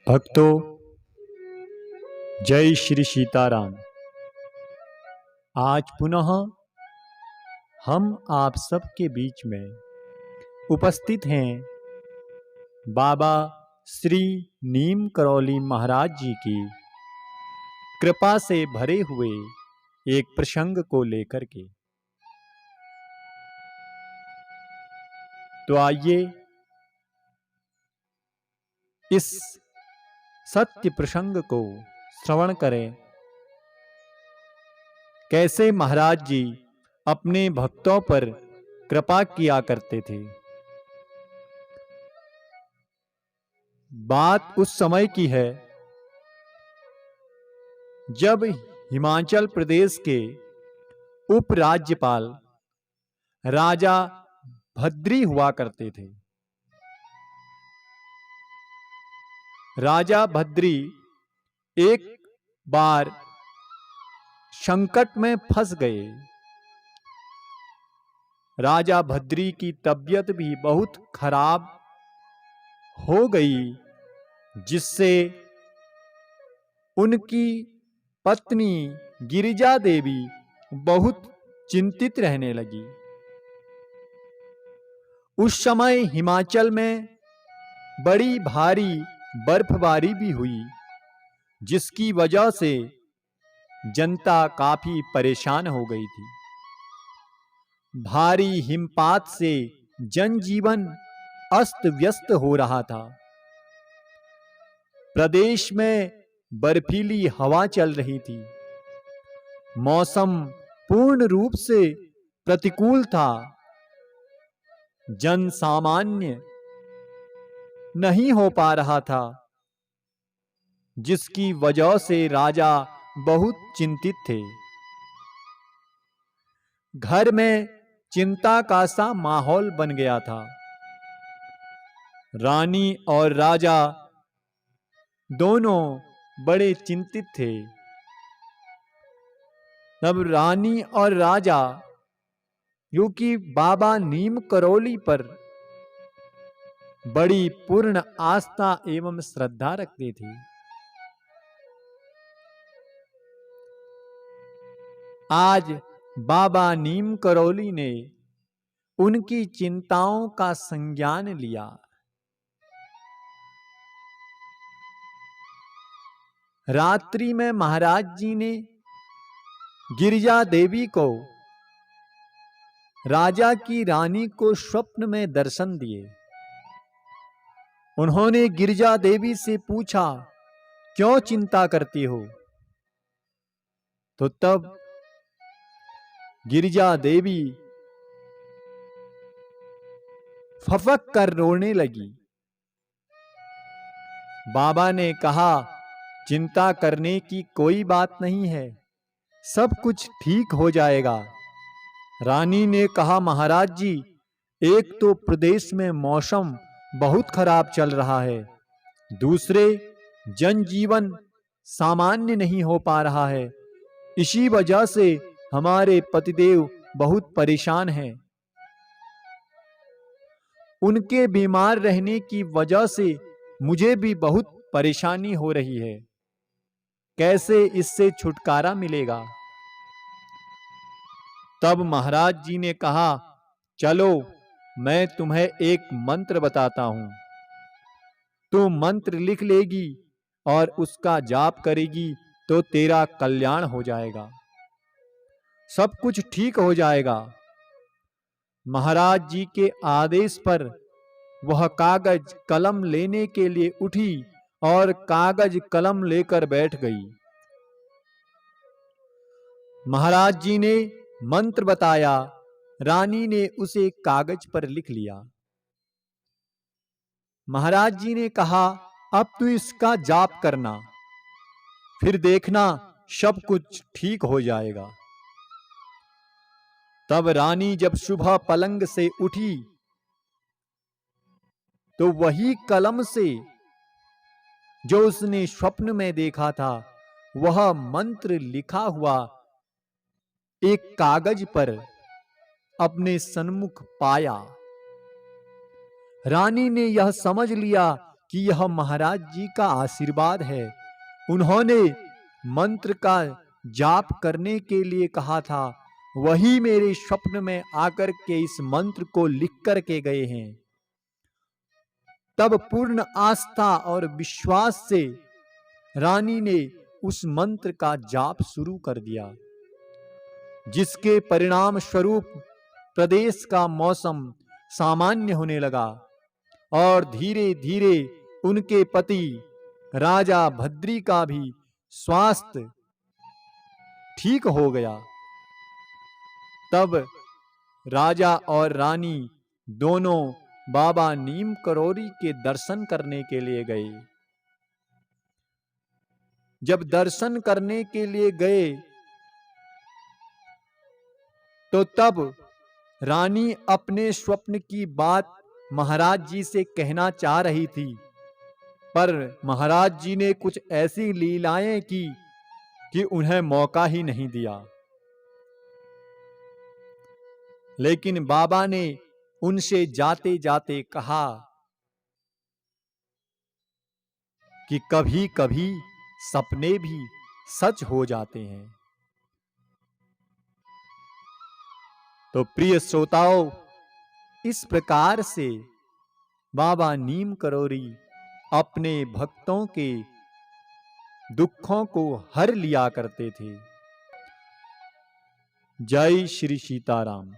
भक्तों, जय श्री सीताराम। आज पुनः हम आप सबके बीच में उपस्थित हैं बाबा श्री नीम करौली महाराज जी की कृपा से भरे हुए एक प्रसंग को लेकर के। तो आइए इस सत्य प्रसंग को श्रवण करें। कैसे महाराज जी अपने भक्तों पर कृपा किया करते थे। बात उस समय की है जब हिमाचल प्रदेश के उपराज्यपाल राजा भद्री हुआ करते थे। राजा भद्री एक बार संकट में फंस गए। राजा भद्री की तबीयत भी बहुत खराब हो गई, जिससे उनकी पत्नी गिरिजा देवी बहुत चिंतित रहने लगी। उस समय हिमाचल में बड़ी भारी बर्फबारी भी हुई, जिसकी वजह से जनता काफी परेशान हो गई थी। भारी हिमपात से जनजीवन अस्त व्यस्त हो रहा था। प्रदेश में बर्फीली हवा चल रही थी। मौसम पूर्ण रूप से प्रतिकूल था। जन सामान्य नहीं हो पा रहा था, जिसकी वजह से राजा बहुत चिंतित थे। घर में चिंता का सा माहौल बन गया था। रानी और राजा दोनों बड़े चिंतित थे। तब रानी और राजा, क्योंकि बाबा नीम करौली पर बड़ी पूर्ण आस्था एवं श्रद्धा रखते थे, आज बाबा नीम करौली ने उनकी चिंताओं का संज्ञान लिया। रात्रि में महाराज जी ने गिरिजा देवी को, राजा की रानी को स्वप्न में दर्शन दिए। उन्होंने गिरिजा देवी से पूछा, क्यों चिंता करती हो? तो तब गिरिजा देवी फफक कर रोने लगी। बाबा ने कहा, चिंता करने की कोई बात नहीं है, सब कुछ ठीक हो जाएगा। रानी ने कहा, महाराज जी, एक तो प्रदेश में मौसम बहुत खराब चल रहा है, दूसरे जनजीवन सामान्य नहीं हो पा रहा है। इसी वजह से हमारे पतिदेव बहुत परेशान हैं। उनके बीमार रहने की वजह से मुझे भी बहुत परेशानी हो रही है। कैसे इससे छुटकारा मिलेगा? तब महाराज जी ने कहा, चलो मैं तुम्हें एक मंत्र बताता हूं। तू मंत्र लिख लेगी और उसका जाप करेगी तो तेरा कल्याण हो जाएगा, सब कुछ ठीक हो जाएगा। महाराज जी के आदेश पर वह कागज कलम लेने के लिए उठी और कागज कलम लेकर बैठ गई। महाराज जी ने मंत्र बताया, रानी ने उसे कागज पर लिख लिया। महाराज जी ने कहा, अब तू इसका जाप करना, फिर देखना सब कुछ ठीक हो जाएगा। तब रानी जब सुबह पलंग से उठी तो वही कलम से जो उसने स्वप्न में देखा था, वह मंत्र लिखा हुआ एक कागज पर अपने सन्मुख पाया। रानी ने यह समझ लिया कि यह महाराज जी का आशीर्वाद है। उन्होंने मंत्र का जाप करने के लिए कहा था, वही मेरे स्वप्न में आकर के इस मंत्र को लिख कर के गए हैं। तब पूर्ण आस्था और विश्वास से रानी ने उस मंत्र का जाप शुरू कर दिया, जिसके परिणाम स्वरूप प्रदेश का मौसम सामान्य होने लगा और धीरे धीरे उनके पति राजा भद्री का भी स्वास्थ्य ठीक हो गया। तब राजा और रानी दोनों बाबा नीम करोरी के दर्शन करने के लिए गए। जब दर्शन करने के लिए गए तो तब रानी अपने स्वप्न की बात महाराज जी से कहना चाह रही थी, पर महाराज जी ने कुछ ऐसी लीलाएं की कि उन्हें मौका ही नहीं दिया। लेकिन बाबा ने उनसे जाते जाते कहा कि कभी कभी सपने भी सच हो जाते हैं। तो प्रिय श्रोताओं, इस प्रकार से बाबा नीम करोरी अपने भक्तों के दुखों को हर लिया करते थे। जय श्री सीताराम।